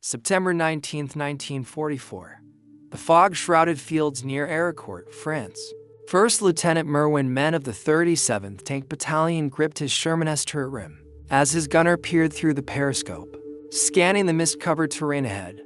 September 19, 1944. The fog-shrouded fields near Ericourt, France. First Lieutenant Merwin Men of the 37th Tank Battalion gripped his Sherman turret rim as his gunner peered through the periscope, scanning the mist-covered terrain ahead.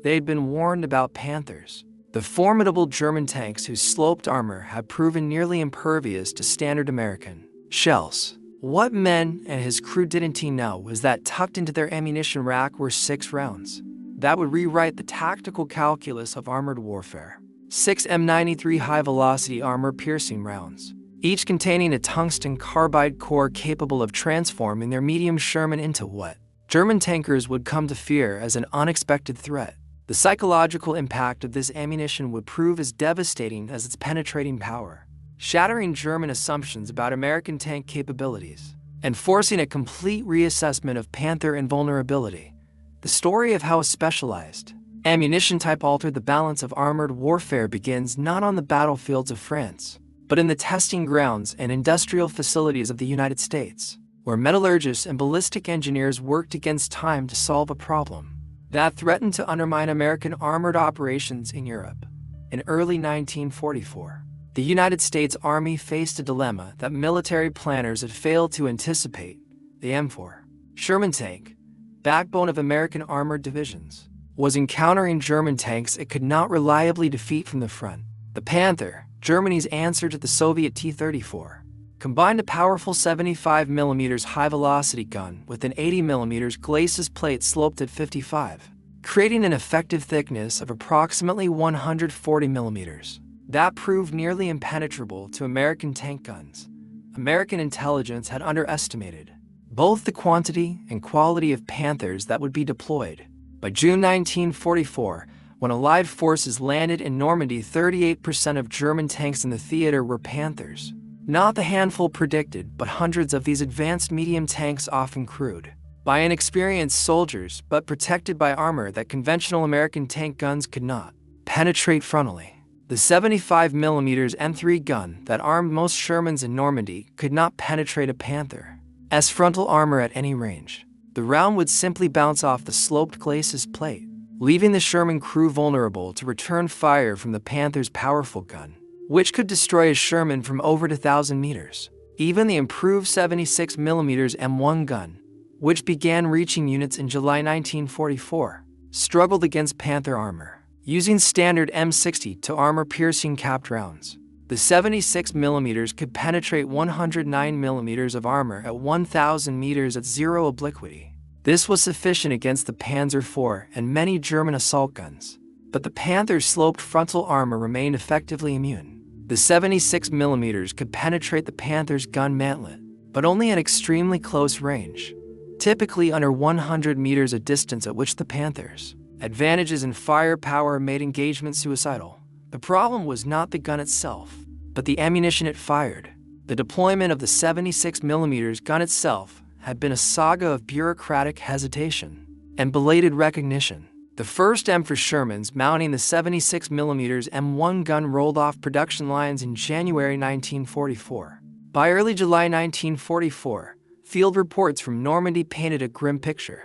They had been warned about Panthers, the formidable German tanks whose sloped armor had proven nearly impervious to standard American shells. What Men and his crew didn't know was that tucked into their ammunition rack were 6 rounds that would rewrite the tactical calculus of armored warfare. 6 M93 high-velocity armor-piercing rounds, each containing a tungsten carbide core capable of transforming their medium Sherman into what German tankers would come to fear as an unexpected threat. The psychological impact of this ammunition would prove as devastating as its penetrating power, shattering German assumptions about American tank capabilities and forcing a complete reassessment of Panther invulnerability. The story of how a specialized ammunition type altered the balance of armored warfare begins not on the battlefields of France, but in the testing grounds and industrial facilities of the United States, where metallurgists and ballistic engineers worked against time to solve a problem that threatened to undermine American armored operations in Europe. In early 1944, the United States Army faced a dilemma that military planners had failed to anticipate. The M4 Sherman tank, backbone of American armored divisions, was encountering German tanks it could not reliably defeat from the front. The Panther, Germany's answer to the Soviet T-34, combined a powerful 75mm high-velocity gun with an 80mm glacis plate sloped at 55, creating an effective thickness of approximately 140mm. That proved nearly impenetrable to American tank guns. American intelligence had underestimated both the quantity and quality of Panthers that would be deployed. By June 1944, when Allied forces landed in Normandy, 38% of German tanks in the theater were Panthers. Not the handful predicted, but hundreds of these advanced medium tanks, often crewed by inexperienced soldiers but protected by armor that conventional American tank guns could not penetrate frontally. The 75mm M3 gun that armed most Shermans in Normandy could not penetrate a Panther's frontal armor at any range. The round would simply bounce off the sloped glacis plate, leaving the Sherman crew vulnerable to return fire from the Panther's powerful gun, which could destroy a Sherman from over 2,000 meters. Even the improved 76mm M1 gun, which began reaching units in July 1944, struggled against Panther armor. Using standard M60 to armor-piercing capped rounds, the 76mm could penetrate 109mm of armor at 1,000 meters at zero obliquity. This was sufficient against the Panzer IV and many German assault guns, but the Panther's sloped frontal armor remained effectively immune. The 76mm could penetrate the Panther's gun mantlet, but only at extremely close range, typically under 100 meters, a distance at which the Panther's advantages in firepower made engagement suicidal. The problem was not the gun itself, but the ammunition it fired. The deployment of the 76mm gun itself had been a saga of bureaucratic hesitation and belated recognition. The first M for Shermans mounting the 76mm M1 gun rolled off production lines in January 1944. By early July 1944, field reports from Normandy painted a grim picture.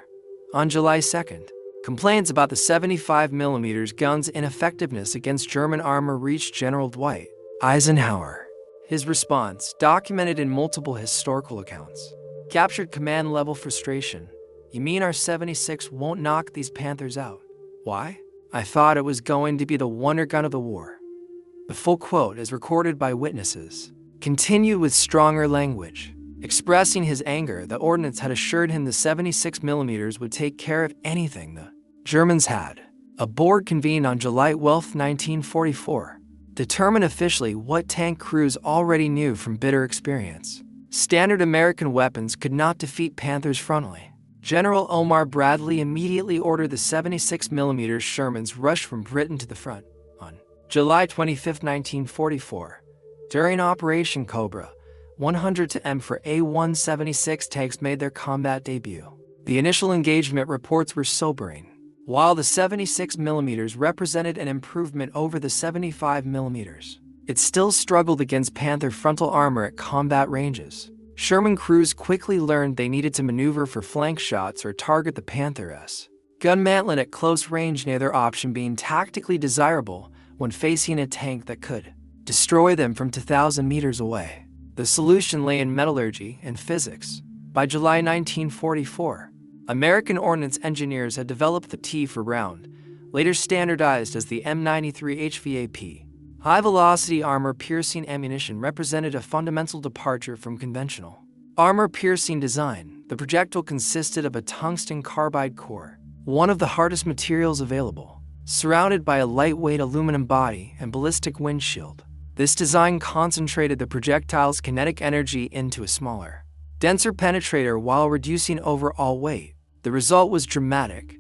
On July 2nd, complaints about the 75mm gun's ineffectiveness against German armor reached General Dwight Eisenhower. His response, documented in multiple historical accounts, captured command-level frustration. "You mean our 76 won't knock these Panthers out? Why? I thought it was going to be the wonder gun of the war." The full quote, as recorded by witnesses, continued with stronger language, expressing his anger that ordnance had assured him the 76mm would take care of anything the Germans had. A board convened on July 12, 1944, determined officially what tank crews already knew from bitter experience. Standard American weapons could not defeat Panthers frontally. General Omar Bradley immediately ordered the 76mm Shermans rush from Britain to the front. On July 25, 1944, during Operation Cobra, 100 to M for A-176 tanks made their combat debut. The initial engagement reports were sobering. While the 76mm represented an improvement over the 75mm, it still struggled against Panther frontal armor at combat ranges. Sherman crews quickly learned they needed to maneuver for flank shots or target the Panther's gun mantlet at close range, neither option being tactically desirable when facing a tank that could destroy them from 2,000 meters away. The solution lay in metallurgy and physics. By July 1944, American ordnance engineers had developed the T for round, later standardized as the M93 HVAP. High-velocity armor-piercing ammunition represented a fundamental departure from conventional armor-piercing design. The projectile consisted of a tungsten carbide core, one of the hardest materials available, surrounded by a lightweight aluminum body and ballistic windshield. This design concentrated the projectile's kinetic energy into a smaller, denser penetrator while reducing overall weight. The result was dramatic.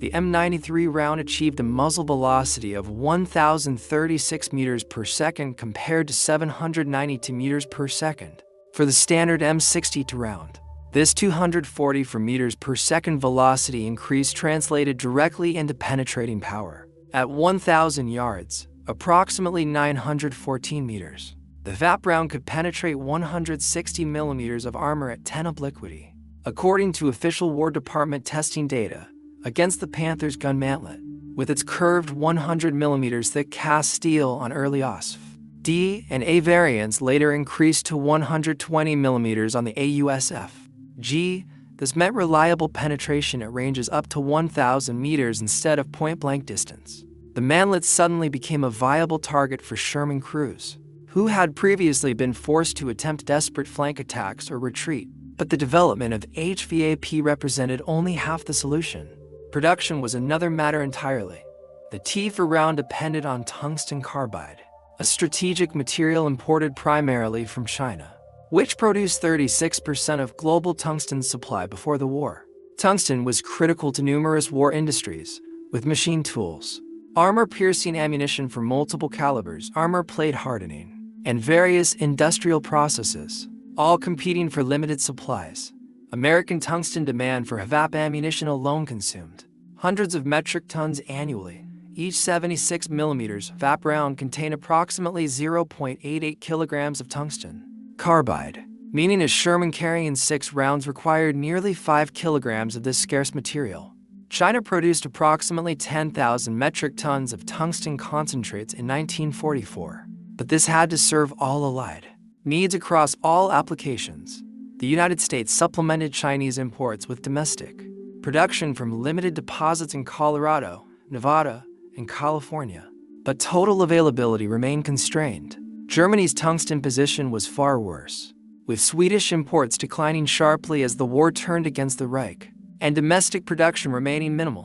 The M93 round achieved a muzzle velocity of 1,036 meters per second compared to 792 meters per second for the standard M62 round. This 244 meters per second velocity increase translated directly into penetrating power. At 1,000 yards, approximately 914 meters, the HVAP round could penetrate 160 millimeters of armor at 10 obliquity, according to official War Department testing data, against the Panther's gun mantlet, with its curved 100 millimeters thick cast steel on early OSF. D and A variants later increased to 120 millimeters on the AUSF. G. This meant reliable penetration at ranges up to 1,000 meters instead of point-blank distance. The mantlet suddenly became a viable target for Sherman crews, who had previously been forced to attempt desperate flank attacks or retreat. But the development of HVAP represented only half the solution. Production was another matter entirely. The T for round depended on tungsten carbide, a strategic material imported primarily from China, which produced 36% of global tungsten supply before the war. Tungsten was critical to numerous war industries, with machine tools, armor-piercing ammunition for multiple calibers, armor plate hardening, and various industrial processes, all competing for limited supplies. American tungsten demand for HVAP ammunition alone consumed hundreds of metric tons annually. Each 76 millimeters HVAP round contained approximately 0.88 kilograms of tungsten carbide, meaning a Sherman carrying 6 rounds required nearly 5 kilograms of this scarce material. China produced approximately 10,000 metric tons of tungsten concentrates in 1944, but this had to serve all allied needs across all applications. The United States supplemented Chinese imports with domestic production from limited deposits in Colorado, Nevada, and California, but total availability remained constrained. Germany's tungsten position was far worse, with Swedish imports declining sharply as the war turned against the Reich, and domestic production remaining minimal.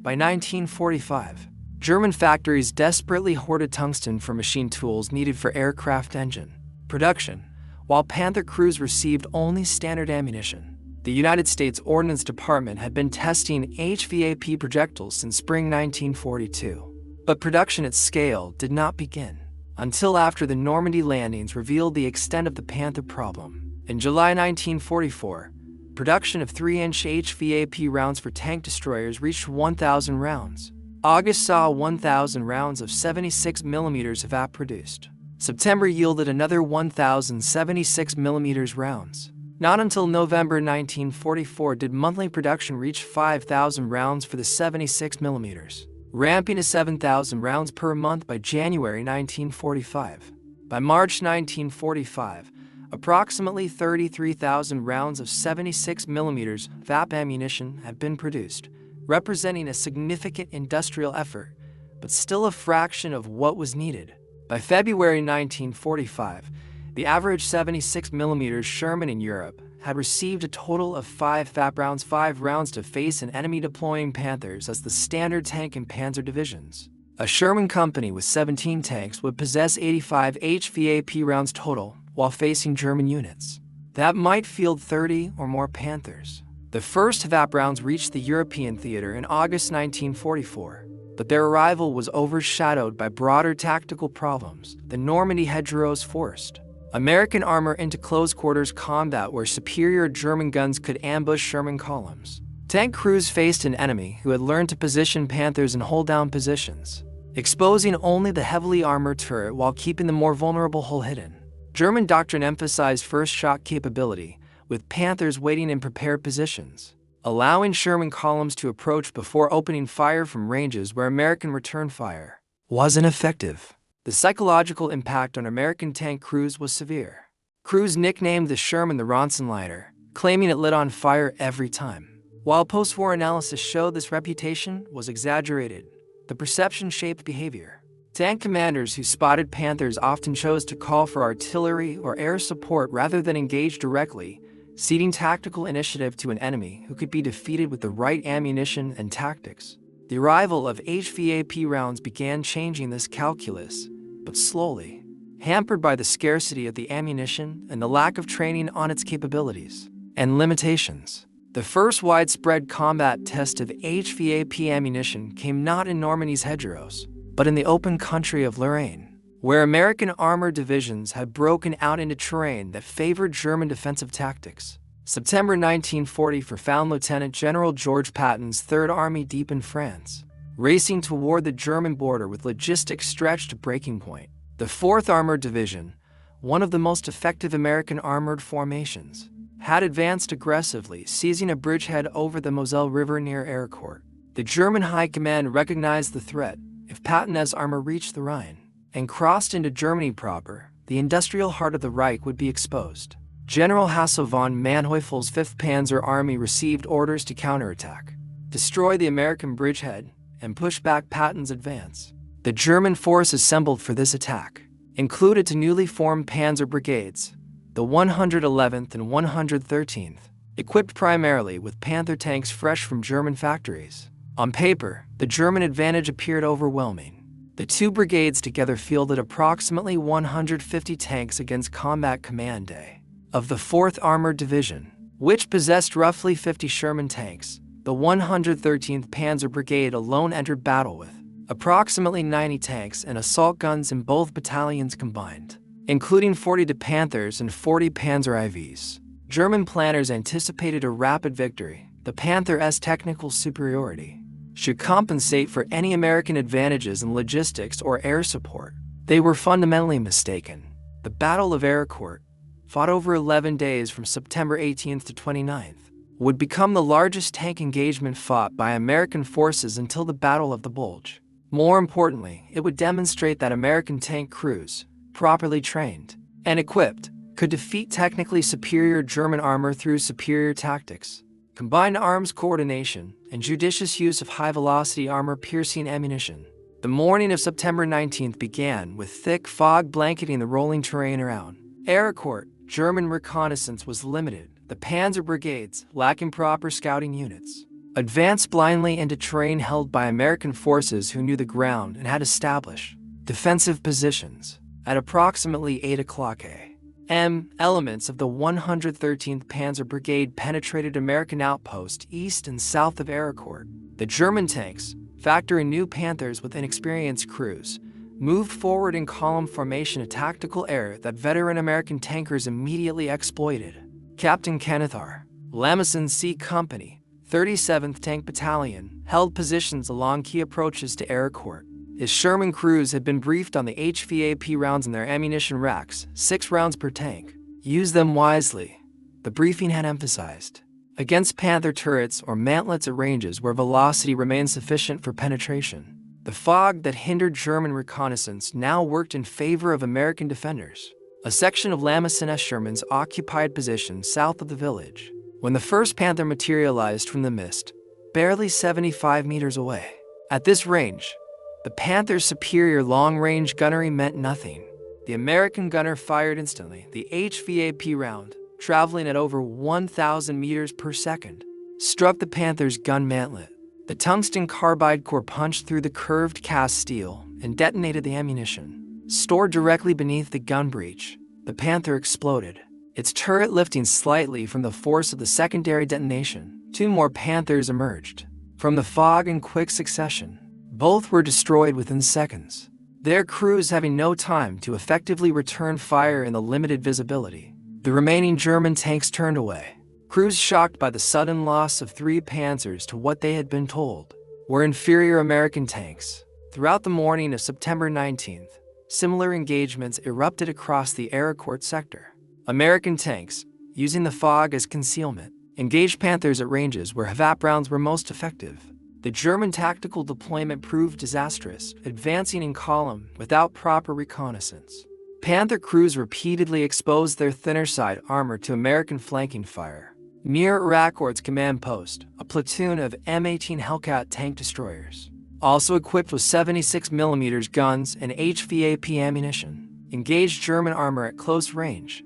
By 1945, German factories desperately hoarded tungsten for machine tools needed for aircraft engine production, while Panther crews received only standard ammunition. The United States Ordnance Department had been testing HVAP projectiles since spring 1942, but production at scale did not begin until after the Normandy landings revealed the extent of the Panther problem. In July 1944, production of 3-inch HVAP rounds for tank destroyers reached 1,000 rounds. August saw 1,000 rounds of 76 millimeters HVAP produced. September yielded another 1,076 millimeters rounds. Not until November 1944 did monthly production reach 5,000 rounds for the 76 millimeters, ramping to 7,000 rounds per month by January 1945. By March 1945, approximately 33,000 rounds of 76 millimeters HVAP ammunition had been produced, representing a significant industrial effort, but still a fraction of what was needed. By February 1945, the average 76 millimeters Sherman in Europe had received a total of 5 HVAP rounds, 5 rounds to face an enemy deploying Panthers as the standard tank and Panzer divisions. A Sherman company with 17 tanks would possess 85 HVAP rounds total while facing German units that might field 30 or more Panthers. The first HVAP rounds reached the European theater in August 1944. But their arrival was overshadowed by broader tactical problems the Normandy hedgerows forced American armor into close-quarters combat where superior German guns could ambush Sherman columns. Tank crews faced an enemy who had learned to position Panthers in hold-down positions, exposing only the heavily armored turret while keeping the more vulnerable hull hidden. German doctrine emphasized first-shot capability, with Panthers waiting in prepared positions. allowing Sherman columns to approach before opening fire from ranges where American return fire was ineffective. The psychological impact on American tank crews was severe. Crews nicknamed the Sherman the Ronson lighter, claiming it lit on fire every time. While post-war analysis showed this reputation was exaggerated, the perception shaped behavior. Tank commanders who spotted Panthers often chose to call for artillery or air support rather than engage directly, ceding tactical initiative to an enemy who could be defeated with the right ammunition and tactics. The arrival of HVAP rounds began changing this calculus, but slowly, hampered by the scarcity of the ammunition and the lack of training on its capabilities and limitations. The first widespread combat test of HVAP ammunition came not in Normandy's hedgerows, but in the open country of Lorraine, where American armored divisions had broken out into terrain that favored German defensive tactics. September 1940 found Lieutenant General George Patton's Third Army deep in France, racing toward the German border with logistics stretched to breaking point. The 4th Armored Division, one of the most effective American armored formations, had advanced aggressively, seizing a bridgehead over the Moselle River near Ericourt. The German High Command recognized the threat. If Patton's armor reached the Rhine and crossed into Germany proper, the industrial heart of the Reich would be exposed. General Hasso von Manteufel's 5th Panzer Army received orders to counterattack, destroy the American bridgehead, and push back Patton's advance. The German force assembled for this attack included two newly formed panzer brigades, the 111th and 113th, equipped primarily with Panther tanks fresh from German factories. On paper, the German advantage appeared overwhelming. The two brigades together fielded approximately 150 tanks against Combat Command Day of the 4th Armored Division, which possessed roughly 50 Sherman tanks. The 113th Panzer Brigade alone entered battle with approximately 90 tanks and assault guns in both battalions combined, including 40 Panthers and 40 Panzer IVs. German planners anticipated a rapid victory. The Panther's technical superiority should compensate for any American advantages in logistics or air support. They were fundamentally mistaken. The Battle of Ericourt, fought over 11 days from September 18th to 29th, would become the largest tank engagement fought by American forces until the Battle of the Bulge. More importantly, it would demonstrate that American tank crews, properly trained and equipped, could defeat technically superior German armor through superior tactics, combined arms coordination, and judicious use of high-velocity armor-piercing ammunition. The morning of September 19th began with thick fog blanketing the rolling terrain around Ericourt. German reconnaissance was limited. The Panzer brigades, lacking proper scouting units, advanced blindly into terrain held by American forces who knew the ground and had established defensive positions. At approximately 8 o'clock a.m., elements of the 113th Panzer Brigade penetrated American outposts east and south of Ericourt. The German tanks, factoring new Panthers with inexperienced crews, moved forward in column formation, a tactical error that veteran American tankers immediately exploited. Captain Kenneth R. Lamison C. Company, 37th Tank Battalion, held positions along key approaches to Ericourt. His Sherman crews had been briefed on the HVAP rounds in their ammunition racks, 6 rounds per tank. Use them wisely, the briefing had emphasized, against Panther turrets or mantlets at ranges where velocity remained sufficient for penetration. The fog that hindered German reconnaissance now worked in favor of American defenders. A section of Lamison's Shermans occupied positions south of the village when the first Panther materialized from the mist, barely 75 meters away. At this range, the Panther's superior long-range gunnery meant nothing. The American gunner fired instantly. The HVAP round, traveling at over 1,000 meters per second, struck the Panther's gun mantlet. The tungsten carbide core punched through the curved cast steel and detonated the ammunition. Stored directly beneath the gun breech, the Panther exploded, its turret lifting slightly from the force of the secondary detonation. 2 more Panthers emerged from the fog in quick succession. Both were destroyed within seconds, their crews having no time to effectively return fire in the limited visibility. The remaining German tanks turned away. Crews, shocked by the sudden loss of 3 Panzers to what they had been told were inferior American tanks. Throughout the morning of September 19th, similar engagements erupted across the Ericourt sector. American tanks, using the fog as concealment, engaged Panthers at ranges where HVAP rounds were most effective. The German tactical deployment proved disastrous, advancing in column without proper reconnaissance. Panther crews repeatedly exposed their thinner side armor to American flanking fire. Near Iraqord's command post, a platoon of M18 Hellcat tank destroyers, also equipped with 76mm guns and HVAP ammunition, engaged German armor at close range.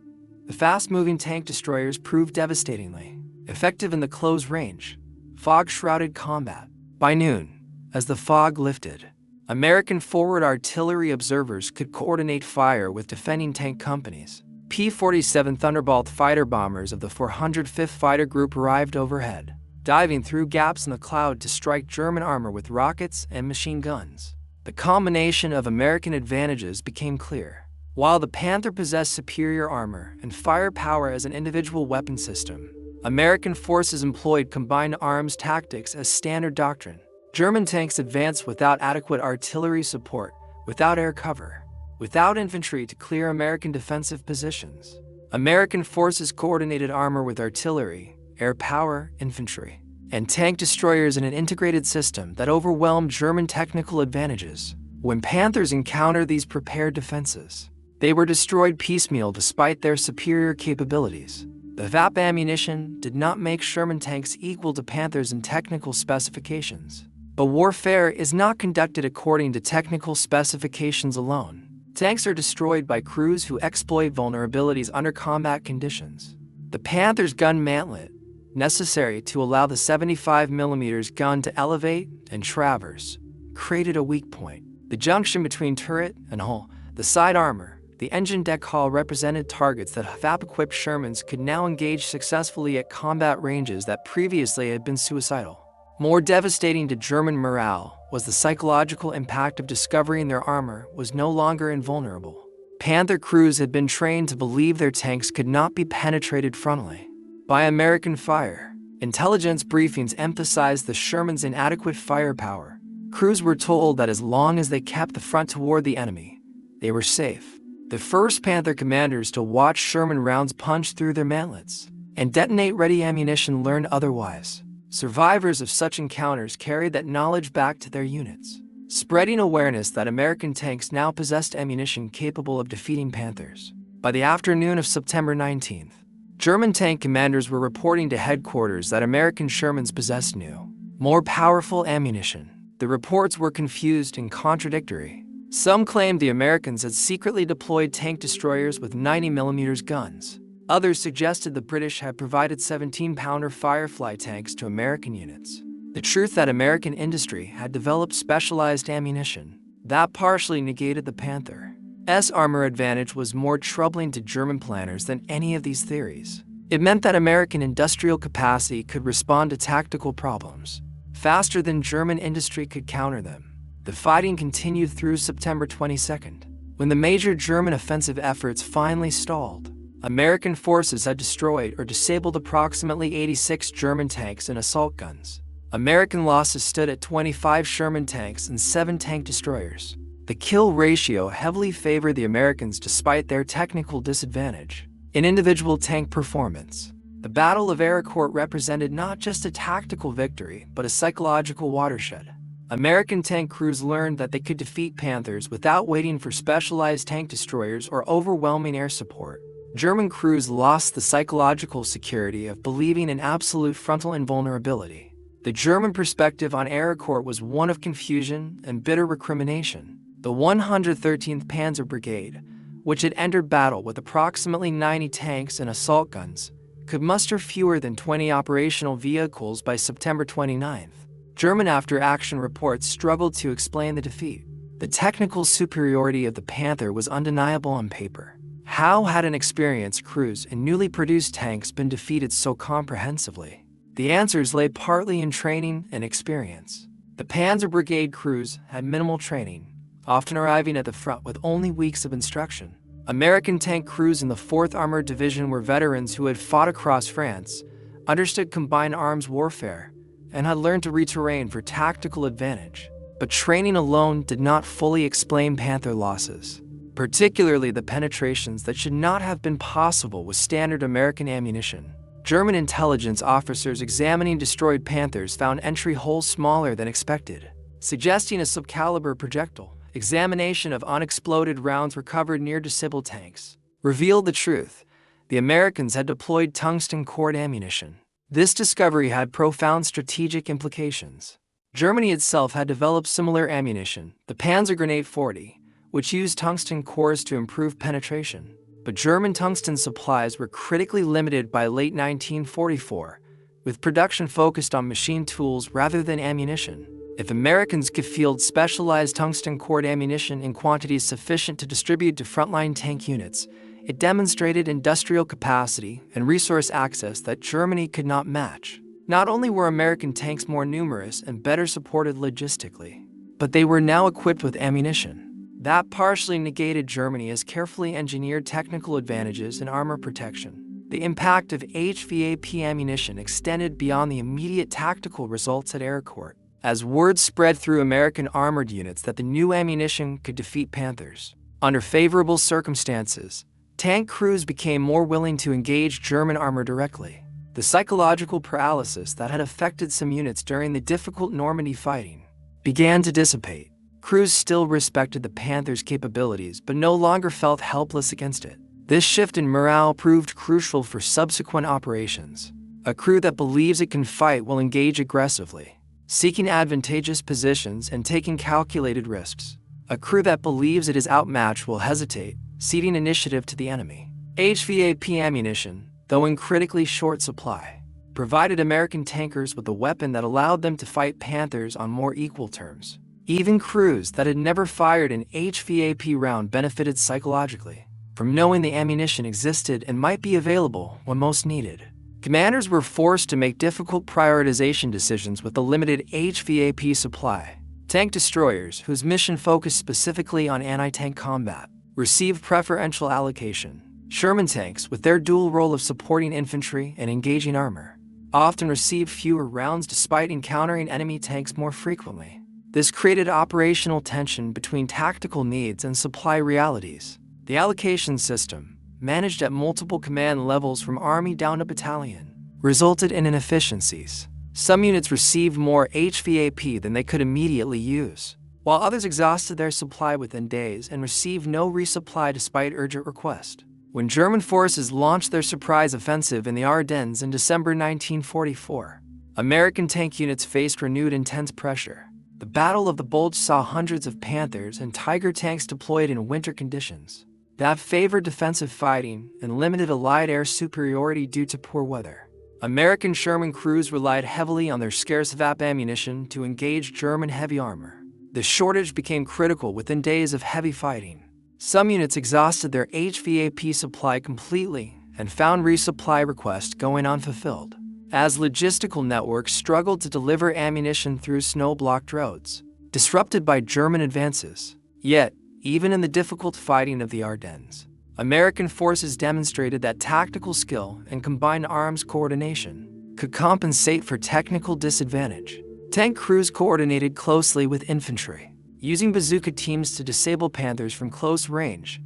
The fast-moving tank destroyers proved devastatingly effective in the close range, fog-shrouded combat. By noon, as the fog lifted, American forward artillery observers could coordinate fire with defending tank companies. P-47 Thunderbolt fighter bombers of the 405th Fighter Group arrived overhead, diving through gaps in the cloud to strike German armor with rockets and machine guns. The combination of American advantages became clear. While the Panther possessed superior armor and firepower as an individual weapon system, American forces employed combined arms tactics as standard doctrine. German tanks advanced without adequate artillery support, without air cover, without infantry to clear American defensive positions. American forces coordinated armor with artillery, air power, infantry, and tank destroyers in an integrated system that overwhelmed German technical advantages. When Panthers encountered these prepared defenses, they were destroyed piecemeal despite their superior capabilities. The HVAP ammunition did not make Sherman tanks equal to Panthers in technical specifications. But warfare is not conducted according to technical specifications alone. Tanks are destroyed by crews who exploit vulnerabilities under combat conditions. The Panther's gun mantlet, necessary to allow the 75mm gun to elevate and traverse, created a weak point. The junction between turret and hull, the side armor, the engine deck hull represented targets that HVAP-equipped Shermans could now engage successfully at combat ranges that previously had been suicidal. More devastating to German morale was the psychological impact of discovering their armor was no longer invulnerable. Panther crews had been trained to believe their tanks could not be penetrated frontally by American fire. Intelligence briefings emphasized the Sherman's inadequate firepower. Crews were told that as long as they kept the front toward the enemy, they were safe. The first Panther commanders to watch Sherman rounds punch through their mantlets and detonate ready ammunition learned otherwise. Survivors of such encounters carried that knowledge back to their units, spreading awareness that American tanks now possessed ammunition capable of defeating Panthers. By the afternoon of September 19th, German tank commanders were reporting to headquarters that American Shermans possessed new, more powerful ammunition. The reports were confused and contradictory. Some claimed the Americans had secretly deployed tank destroyers with 90mm guns. Others suggested the British had provided 17-pounder Firefly tanks to American units. The truth that American industry had developed specialized ammunition that partially negated the Panther's armor advantage was more troubling to German planners than any of these theories. It meant that American industrial capacity could respond to tactical problems faster than German industry could counter them. The fighting continued through September 22nd. When the major German offensive efforts finally stalled, American forces had destroyed or disabled approximately 86 German tanks and assault guns. American losses stood at 25 Sherman tanks and 7 tank destroyers. The kill ratio heavily favored the Americans despite their technical disadvantage in individual tank performance. The Battle of Aricourt represented not just a tactical victory, but a psychological watershed. American tank crews learned that they could defeat Panthers without waiting for specialized tank destroyers or overwhelming air support. German crews lost the psychological security of believing in absolute frontal invulnerability. The German perspective on Aricourt was one of confusion and bitter recrimination. The 113th Panzer Brigade, which had entered battle with approximately 90 tanks and assault guns, could muster fewer than 20 operational vehicles by September 29th. German after-action reports struggled to explain the defeat. The technical superiority of the Panther was undeniable on paper. How had inexperienced crews and newly produced tanks been defeated so comprehensively? The answers lay partly in training and experience. The Panzer Brigade crews had minimal training, often arriving at the front with only weeks of instruction. American tank crews in the 4th Armored Division were veterans who had fought across France, understood combined arms warfare, and had learned to read terrain for tactical advantage. But training alone did not fully explain Panther losses, particularly the penetrations that should not have been possible with standard American ammunition. German intelligence officers examining destroyed Panthers found entry holes smaller than expected, suggesting a subcaliber projectile. Examination of unexploded rounds recovered near disabled tanks revealed the truth. The Americans had deployed tungsten cord ammunition. This discovery had profound strategic implications. Germany itself had developed similar ammunition, the Panzer Grenade 40, which used tungsten cores to improve penetration. But German tungsten supplies were critically limited by late 1944, with production focused on machine tools rather than ammunition. If Americans could field specialized tungsten cord ammunition in quantities sufficient to distribute to frontline tank units, it demonstrated industrial capacity and resource access that Germany could not match. Not only were American tanks more numerous and better supported logistically, but they were now equipped with ammunition that partially negated Germany's carefully engineered technical advantages in armor protection. The impact of HVAP ammunition extended beyond the immediate tactical results at Ericourt, as word spread through American armored units that the new ammunition could defeat Panthers. Under favorable circumstances, tank crews became more willing to engage German armor directly. The psychological paralysis that had affected some units during the difficult Normandy fighting began to dissipate. Crews still respected the Panthers' capabilities but no longer felt helpless against it. This shift in morale proved crucial for subsequent operations. A crew that believes it can fight will engage aggressively, seeking advantageous positions and taking calculated risks. A crew that believes it is outmatched will hesitate, ceding initiative to the enemy. HVAP ammunition, though in critically short supply, provided American tankers with a weapon that allowed them to fight Panthers on more equal terms. Even crews that had never fired an HVAP round benefited psychologically from knowing the ammunition existed and might be available when most needed. Commanders were forced to make difficult prioritization decisions with a limited HVAP supply. Tank destroyers, whose mission focused specifically on anti-tank combat, received preferential allocation. Sherman tanks, with their dual role of supporting infantry and engaging armor, often received fewer rounds despite encountering enemy tanks more frequently. This created operational tension between tactical needs and supply realities. The allocation system, managed at multiple command levels from Army down to battalion, resulted in inefficiencies. Some units received more HVAP than they could immediately use, while others exhausted their supply within days and received no resupply despite urgent request. When German forces launched their surprise offensive in the Ardennes in December 1944, American tank units faced renewed intense pressure. The Battle of the Bulge saw hundreds of Panthers and Tiger tanks deployed in winter conditions that favored defensive fighting and limited Allied air superiority due to poor weather. American Sherman crews relied heavily on their scarce HVAP ammunition to engage German heavy armor. The shortage became critical within days of heavy fighting. Some units exhausted their HVAP supply completely and found resupply requests going unfulfilled, as logistical networks struggled to deliver ammunition through snow-blocked roads, disrupted by German advances. Yet, even in the difficult fighting of the Ardennes, American forces demonstrated that tactical skill and combined arms coordination could compensate for technical disadvantage. Tank crews coordinated closely with infantry, using bazooka teams to disable Panthers from close range,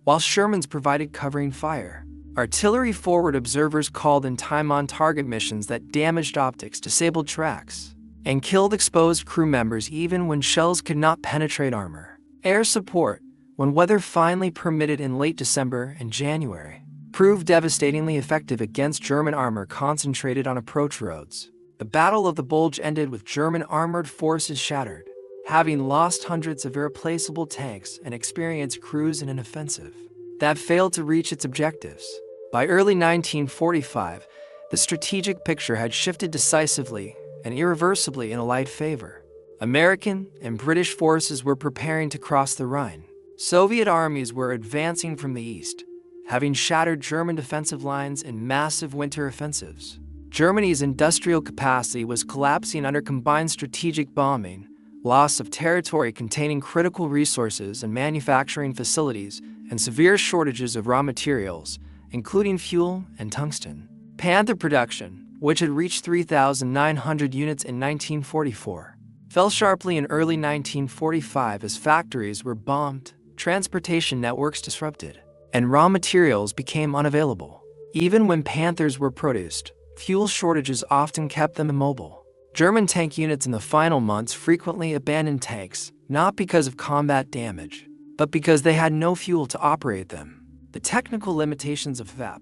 while Shermans provided covering fire. Artillery forward observers called in time-on-target missions that damaged optics, disabled tracks, and killed exposed crew members even when shells could not penetrate armor. Air support, when weather finally permitted in late December and January, proved devastatingly effective against German armor concentrated on approach roads. The Battle of the Bulge ended with German armored forces shattered, having lost hundreds of irreplaceable tanks and experienced crews in an offensive that failed to reach its objectives. By early 1945, the strategic picture had shifted decisively and irreversibly in Allied favor. American and British forces were preparing to cross the Rhine. Soviet armies were advancing from the east, having shattered German defensive lines in massive winter offensives. Germany's industrial capacity was collapsing under combined strategic bombing, loss of territory containing critical resources and manufacturing facilities, and severe shortages of raw materials, including fuel and tungsten. Panther production, which had reached 3,900 units in 1944, fell sharply in early 1945 as factories were bombed, transportation networks disrupted, and raw materials became unavailable. Even when Panthers were produced, fuel shortages often kept them immobile. German tank units in the final months frequently abandoned tanks, not because of combat damage, but because they had no fuel to operate them. The technical limitations of HVAP,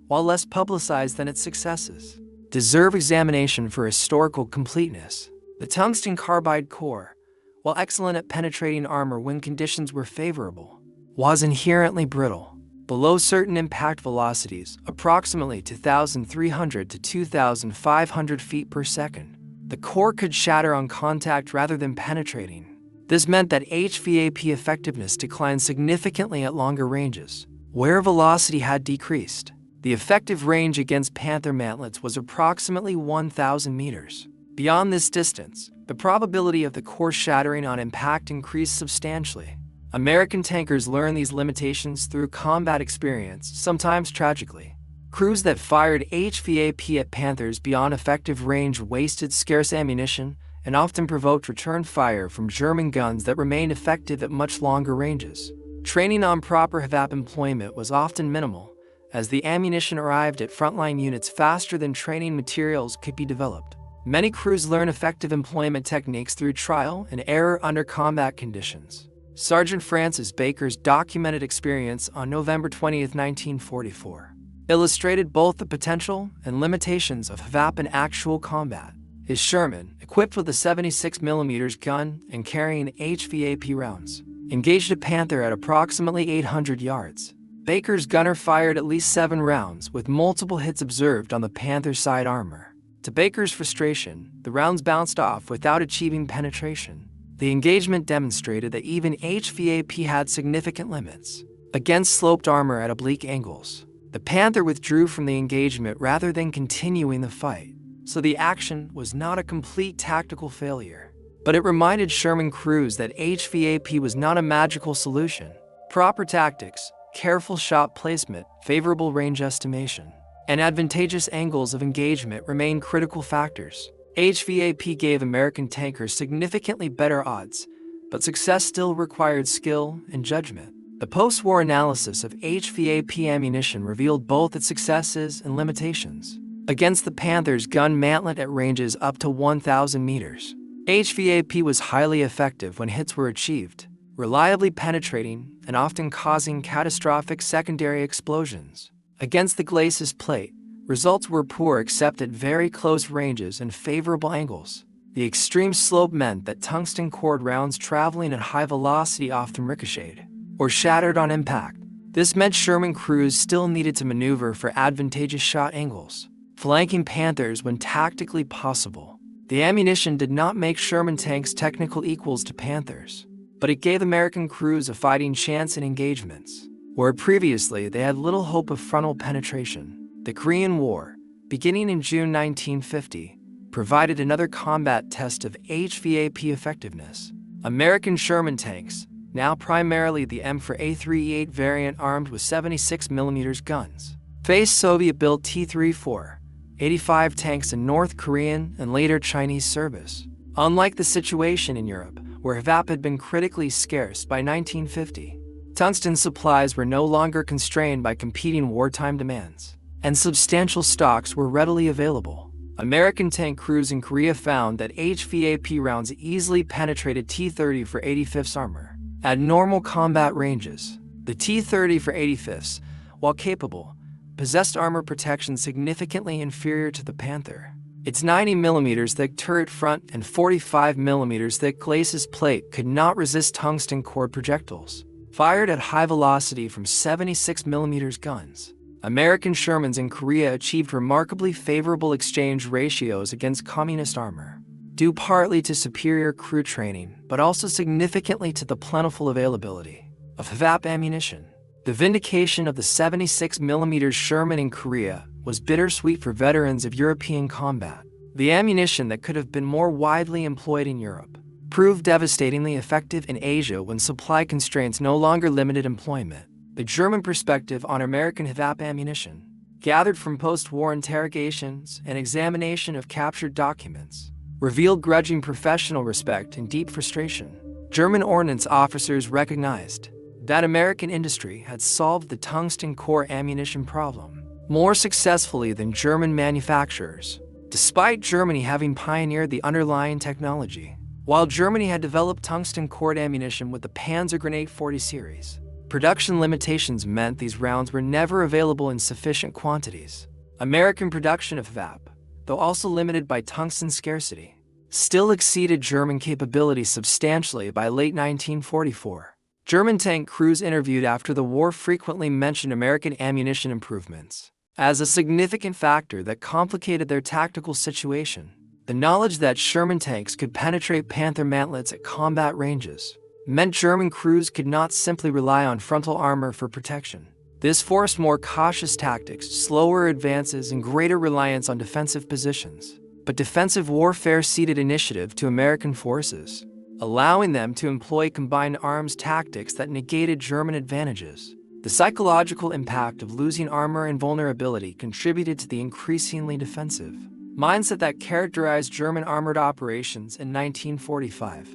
while less publicized than its successes, deserve examination for historical completeness. The tungsten carbide core, while excellent at penetrating armor when conditions were favorable, was inherently brittle. Below certain impact velocities, approximately 2,300 to 2,500 feet per second, the core could shatter on contact rather than penetrating. This meant that HVAP effectiveness declined significantly at longer ranges, where velocity had decreased. The effective range against Panther mantlets was approximately 1,000 meters. Beyond this distance, the probability of the core shattering on impact increased substantially. American tankers learned these limitations through combat experience, sometimes tragically. Crews that fired HVAP at Panthers beyond effective range wasted scarce ammunition and often provoked return fire from German guns that remained effective at much longer ranges. Training on proper HVAP employment was often minimal, as the ammunition arrived at frontline units faster than training materials could be developed. Many crews learn effective employment techniques through trial and error under combat conditions. Sergeant Francis Baker's documented experience on November 20, 1944, illustrated both the potential and limitations of HVAP in actual combat. His Sherman, equipped with a 76mm gun and carrying HVAP rounds, engaged a Panther at approximately 800 yards. Baker's gunner fired at least 7 rounds, with multiple hits observed on the Panther's side armor. To Baker's frustration, the rounds bounced off without achieving penetration. The engagement demonstrated that even HVAP had significant limits against sloped armor at oblique angles. The Panther withdrew from the engagement rather than continuing the fight, so the action was not a complete tactical failure. But it reminded Sherman crews that HVAP was not a magical solution. Proper tactics, careful shot placement, favorable range estimation, and advantageous angles of engagement remain critical factors. HVAP gave American tankers significantly better odds, but success still required skill and judgment. The post-war analysis of HVAP ammunition revealed both its successes and limitations. Against the Panther's gun mantlet at ranges up to 1,000 meters, HVAP was highly effective when hits were achieved, reliably penetrating and often causing catastrophic secondary explosions. Against the glacis plate, results were poor except at very close ranges and favorable angles. The extreme slope meant that tungsten cord rounds traveling at high velocity often ricocheted or shattered on impact. This meant Sherman crews still needed to maneuver for advantageous shot angles, flanking Panthers when tactically possible. The ammunition did not make Sherman tanks technical equals to Panthers, but it gave American crews a fighting chance in engagements where previously they had little hope of frontal penetration. The Korean War, beginning in June 1950, provided another combat test of HVAP effectiveness. American Sherman tanks, now primarily the M4A3E8 variant armed with 76mm guns, faced Soviet-built T-34, 85 tanks in North Korean and later Chinese service. Unlike the situation in Europe, where HVAP had been critically scarce by 1950, tungsten supplies were no longer constrained by competing wartime demands, and substantial stocks were readily available. American tank crews in Korea found that HVAP rounds easily penetrated T-30 for 85ths armor. At normal combat ranges, the T-30 for 85ths, while capable, possessed armor protection significantly inferior to the Panther. Its 90mm thick turret front and 45mm thick glacis plate could not resist tungsten cord projectiles fired at high velocity from 76mm guns. American Shermans in Korea achieved remarkably favorable exchange ratios against communist armor, due partly to superior crew training, but also significantly to the plentiful availability of HVAP ammunition. The vindication of the 76mm Sherman in Korea was bittersweet for veterans of European combat. The ammunition that could have been more widely employed in Europe proved devastatingly effective in Asia when supply constraints no longer limited employment. The German perspective on American HVAP ammunition, gathered from post-war interrogations and examination of captured documents, revealed grudging professional respect and deep frustration. German ordnance officers recognized that American industry had solved the tungsten core ammunition problem, more successfully than German manufacturers, despite Germany having pioneered the underlying technology. While Germany had developed tungsten-cored ammunition with the Panzer Grenade 40 series, production limitations meant these rounds were never available in sufficient quantities. American production of HVAP, though also limited by tungsten scarcity, still exceeded German capability substantially by late 1944. German tank crews interviewed after the war frequently mentioned American ammunition improvements as a significant factor that complicated their tactical situation. The knowledge that Sherman tanks could penetrate Panther mantlets at combat ranges meant German crews could not simply rely on frontal armor for protection. This forced more cautious tactics, slower advances, and greater reliance on defensive positions. But defensive warfare ceded initiative to American forces, allowing them to employ combined arms tactics that negated German advantages. The psychological impact of losing armor and vulnerability contributed to the increasingly defensive mindset that characterized German armored operations in 1945.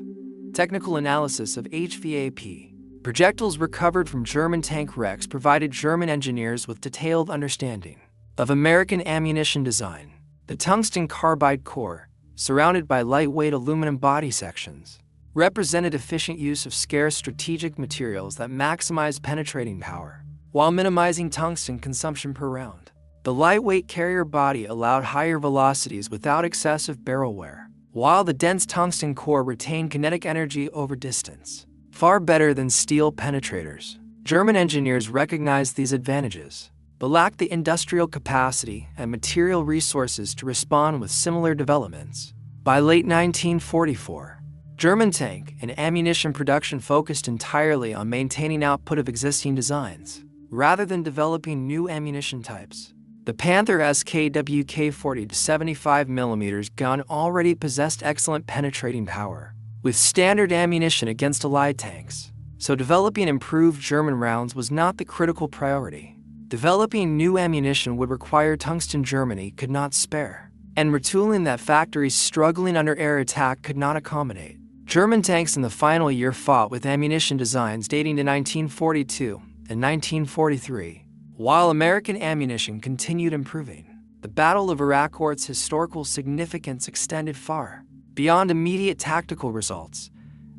Technical analysis of HVAP. Projectiles recovered from German tank wrecks provided German engineers with detailed understanding of American ammunition design. The tungsten carbide core, surrounded by lightweight aluminum body sections, represented efficient use of scarce strategic materials that maximized penetrating power, while minimizing tungsten consumption per round. The lightweight carrier body allowed higher velocities without excessive barrel wear, while the dense tungsten core retained kinetic energy over distance, far better than steel penetrators. German engineers recognized these advantages, but lacked the industrial capacity and material resources to respond with similar developments. By late 1944, German tank and ammunition production focused entirely on maintaining output of existing designs, rather than developing new ammunition types. The Panther SKWK 40-75mm gun already possessed excellent penetrating power, with standard ammunition against Allied tanks, so developing improved German rounds was not the critical priority. Developing new ammunition would require tungsten Germany could not spare, and retooling that factories struggling under air attack could not accommodate. German tanks in the final year fought with ammunition designs dating to 1942 and 1943, while American ammunition continued improving. The Battle of Iraq's historical significance extended far beyond immediate tactical results.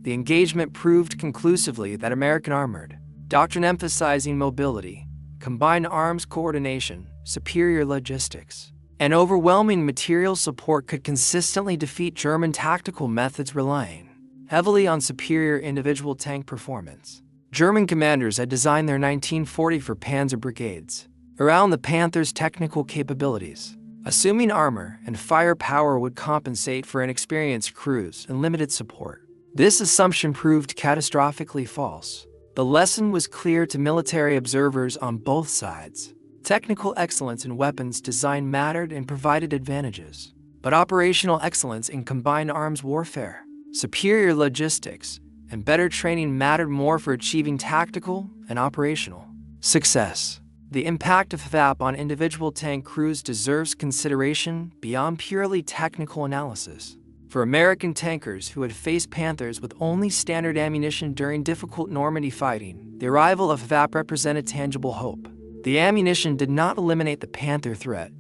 The engagement proved conclusively that American armored doctrine emphasizing mobility, combined arms coordination, superior logistics, and overwhelming material support could consistently defeat German tactical methods relying heavily on superior individual tank performance. German commanders had designed their 1944 Panzer brigades around the Panther's technical capabilities, assuming armor and firepower would compensate for inexperienced crews and limited support. This assumption proved catastrophically false. The lesson was clear to military observers on both sides. Technical excellence in weapons design mattered and provided advantages, but operational excellence in combined arms warfare, superior logistics, and better training mattered more for achieving tactical and operational success. The impact of HVAP on individual tank crews deserves consideration beyond purely technical analysis. For American tankers who had faced Panthers with only standard ammunition during difficult Normandy fighting, the arrival of HVAP represented tangible hope. The ammunition did not eliminate the Panther threat,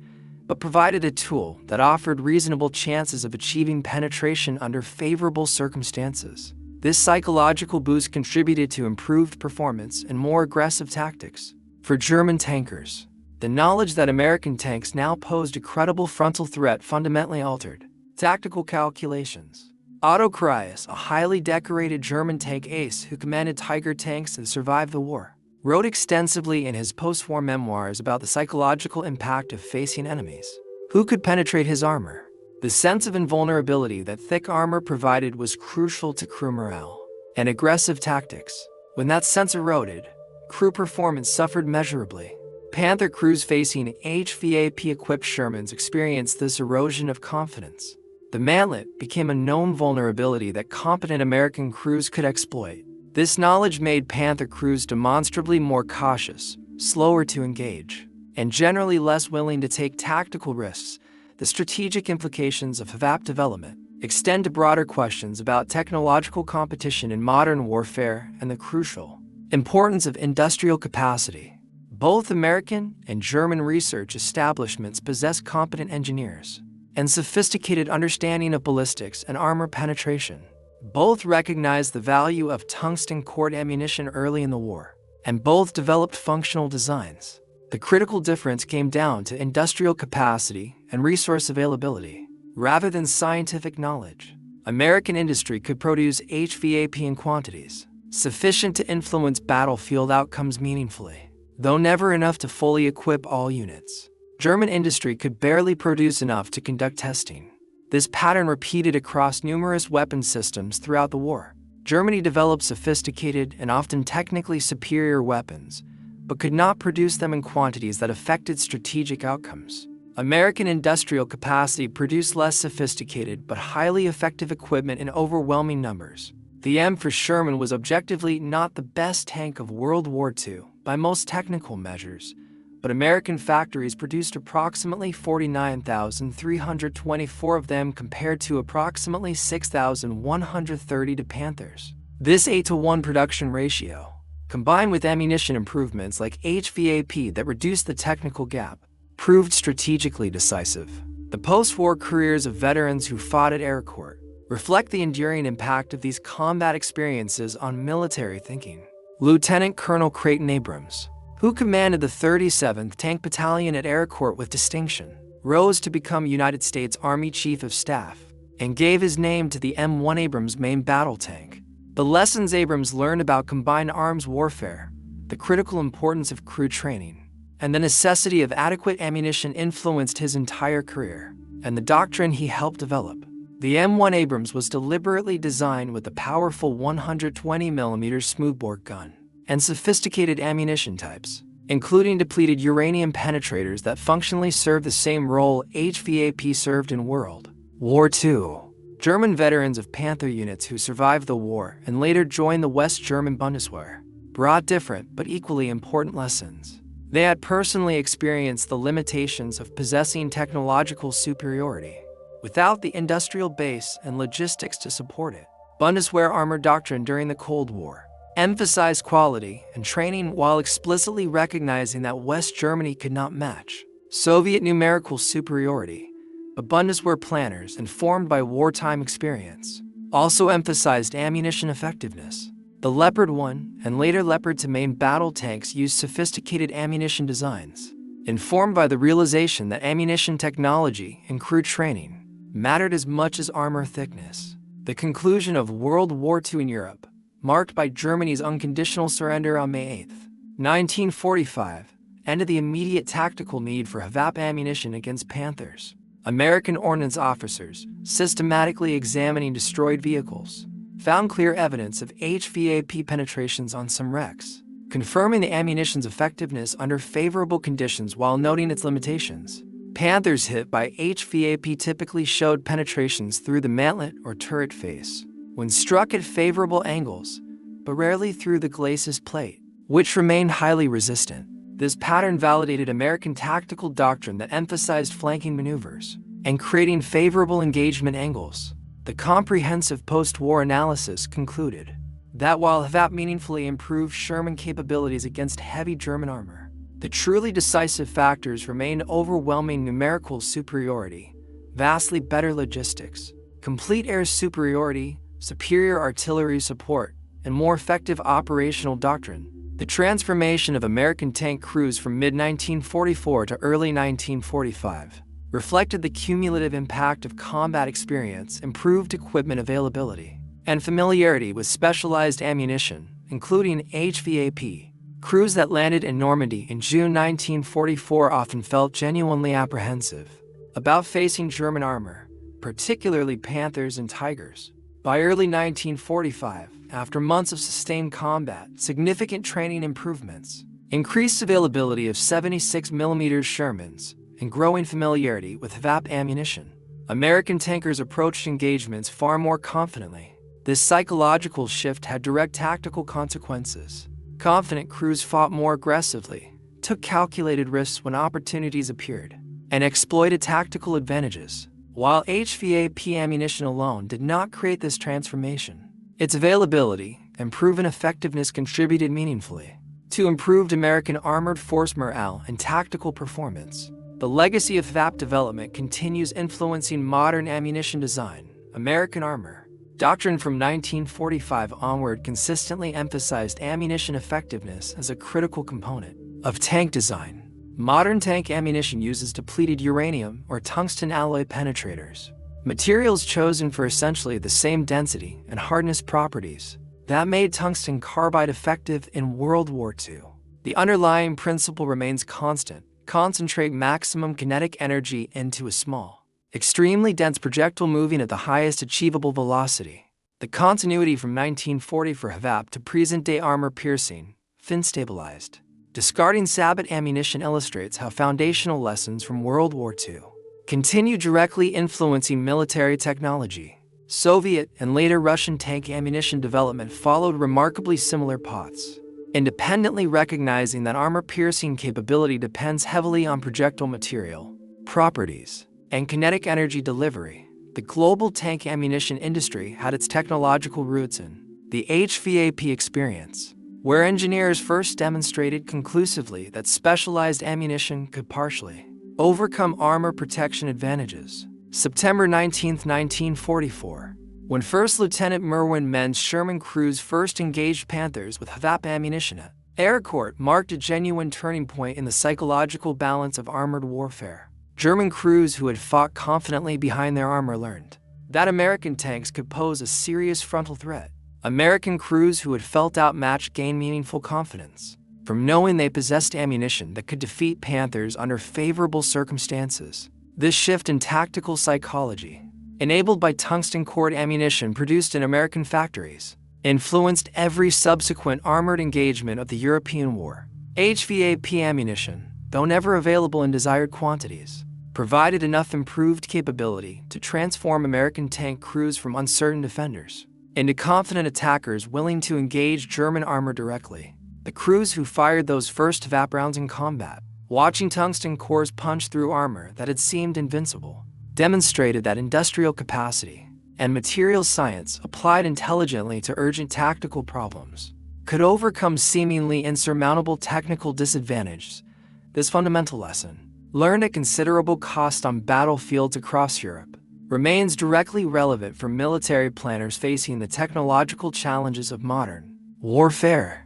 but provided a tool that offered reasonable chances of achieving penetration under favorable circumstances. This psychological boost contributed to improved performance and more aggressive tactics. For German tankers, the knowledge that American tanks now posed a credible frontal threat fundamentally altered tactical calculations. Otto Kreis, a highly decorated German tank ace who commanded Tiger tanks and survived the war, wrote extensively in his post-war memoirs about the psychological impact of facing enemies who could penetrate his armor. The sense of invulnerability that thick armor provided was crucial to crew morale and aggressive tactics. When that sense eroded, crew performance suffered measurably. Panther crews facing HVAP-equipped Shermans experienced this erosion of confidence. The mantlet became a known vulnerability that competent American crews could exploit. This knowledge made Panther crews demonstrably more cautious, slower to engage, and generally less willing to take tactical risks. The strategic implications of HVAP development extend to broader questions about technological competition in modern warfare and the crucial importance of industrial capacity. Both American and German research establishments possess competent engineers and sophisticated understanding of ballistics and armor penetration. Both recognized the value of tungsten-cored ammunition early in the war, and both developed functional designs. The critical difference came down to industrial capacity and resource availability, rather than scientific knowledge. American industry could produce HVAP in quantities sufficient to influence battlefield outcomes meaningfully, though never enough to fully equip all units. German industry could barely produce enough to conduct testing. This pattern repeated across numerous weapon systems throughout the war. Germany developed sophisticated and often technically superior weapons, but could not produce them in quantities that affected strategic outcomes. American industrial capacity produced less sophisticated but highly effective equipment in overwhelming numbers. The M for Sherman was objectively not the best tank of World War II by most technical measures, but American factories produced approximately 49,324 of them compared to approximately 6,130 to Panthers. This 8-to-1 production ratio, combined with ammunition improvements like HVAP that reduced the technical gap, proved strategically decisive. The post-war careers of veterans who fought at Aircourt reflect the enduring impact of these combat experiences on military thinking. Lieutenant Colonel Creighton Abrams, who commanded the 37th Tank Battalion at Aircourt with distinction, rose to become United States Army Chief of Staff and gave his name to the M1 Abrams main battle tank. The lessons Abrams learned about combined arms warfare, the critical importance of crew training, and the necessity of adequate ammunition influenced his entire career and the doctrine he helped develop. The M1 Abrams was deliberately designed with a powerful 120mm smoothbore gun and sophisticated ammunition types, including depleted uranium penetrators that functionally served the same role HVAP served in World War II. German veterans of Panther units who survived the war and later joined the West German Bundeswehr brought different but equally important lessons. They had personally experienced the limitations of possessing technological superiority without the industrial base and logistics to support it. Bundeswehr armor doctrine during the Cold War emphasized quality and training while explicitly recognizing that West Germany could not match Soviet numerical superiority, but Bundeswehr planners, informed by wartime experience, also emphasized ammunition effectiveness. The Leopard 1 and later Leopard 2 main battle tanks used sophisticated ammunition designs, informed by the realization that ammunition technology and crew training mattered as much as armor thickness. The conclusion of World War II in Europe, marked by Germany's unconditional surrender on May 8, 1945, ended the immediate tactical need for HVAP ammunition against Panthers. American ordnance officers, systematically examining destroyed vehicles, found clear evidence of HVAP penetrations on some wrecks, confirming the ammunition's effectiveness under favorable conditions while noting its limitations. Panthers hit by HVAP typically showed penetrations through the mantlet or turret face when struck at favorable angles, but rarely through the glacis plate, which remained highly resistant. This pattern validated American tactical doctrine that emphasized flanking maneuvers and creating favorable engagement angles. The comprehensive post-war analysis concluded that while HVAP meaningfully improved Sherman capabilities against heavy German armor, the truly decisive factors remained overwhelming numerical superiority, vastly better logistics, complete air superiority, superior artillery support, and more effective operational doctrine. The transformation of American tank crews from mid-1944 to early 1945 reflected the cumulative impact of combat experience, improved equipment availability, and familiarity with specialized ammunition, including HVAP. Crews that landed in Normandy in June 1944 often felt genuinely apprehensive about facing German armor, particularly Panthers and Tigers. By early 1945, after months of sustained combat, significant training improvements, increased availability of 76mm Shermans, and growing familiarity with HVAP ammunition, American tankers approached engagements far more confidently. This psychological shift had direct tactical consequences. Confident crews fought more aggressively, took calculated risks when opportunities appeared, and exploited tactical advantages. While HVAP ammunition alone did not create this transformation, its availability and proven effectiveness contributed meaningfully. to improved American armored force morale and tactical performance. The legacy of HVAP development continues influencing modern ammunition design. American armor doctrine from 1945 onward consistently emphasized ammunition effectiveness as a critical component of tank design. Modern tank ammunition uses depleted uranium or tungsten alloy penetrators, materials chosen for essentially the same density and hardness properties that made tungsten carbide effective in World War II. The underlying principle remains constant: concentrate maximum kinetic energy into a small, extremely dense projectile moving at the highest achievable velocity. The continuity from 1940 for HVAP to present-day armor-piercing, fin-stabilized, discarding sabot ammunition illustrates how foundational lessons from World War II continue directly influencing military technology. Soviet and later Russian tank ammunition development followed remarkably similar paths, independently recognizing that armor-piercing capability depends heavily on projectile material properties and kinetic energy delivery. The global tank ammunition industry had its technological roots in the HVAP experience, where engineers first demonstrated conclusively that specialized ammunition could partially overcome armor protection advantages. September 19, 1944, when First Lieutenant Merwin Menn's Sherman crews first engaged Panthers with HVAP ammunition at Ericourt, marked a genuine turning point in the psychological balance of armored warfare. German crews who had fought confidently behind their armor learned that American tanks could pose a serious frontal threat. American crews who had felt outmatched gained meaningful confidence from knowing they possessed ammunition that could defeat Panthers under favorable circumstances. This shift in tactical psychology, enabled by tungsten-cored ammunition produced in American factories, influenced every subsequent armored engagement of the European War. HVAP ammunition, though never available in desired quantities, provided enough improved capability to transform American tank crews from uncertain defenders into confident attackers willing to engage German armor directly. The crews who fired those first HVAP rounds in combat, watching tungsten cores punch through armor that had seemed invincible, demonstrated that industrial capacity and materials science applied intelligently to urgent tactical problems could overcome seemingly insurmountable technical disadvantages. This fundamental lesson, learned at considerable cost on battlefields across Europe, remains directly relevant for military planners facing the technological challenges of modern warfare.